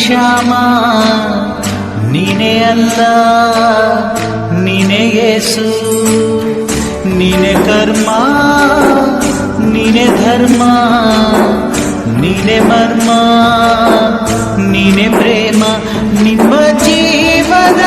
ಶ್ಯಾಮ ನೀನೇ ಅಲ್ಲ ನೀನೇ ಯೇಸು ನೀನೇ ಕರ್ಮ ನೀನೇ ಧರ್ಮ ನೀನೇ ಮರ್ಮ ನೀನೇ ಪ್ರೇಮ ನಿಮ್ಮ ಜೀವದ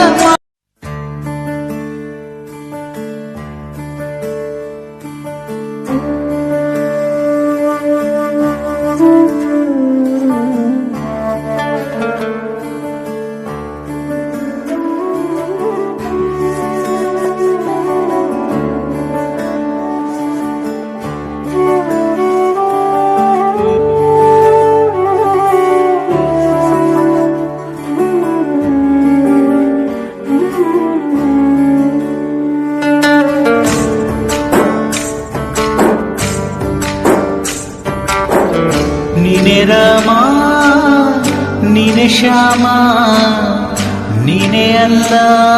ನೀನೇ ರಾಮ ನೀನೇ ಶ್ಯಾಮ ನೀನೇ ಅಲ್ಲ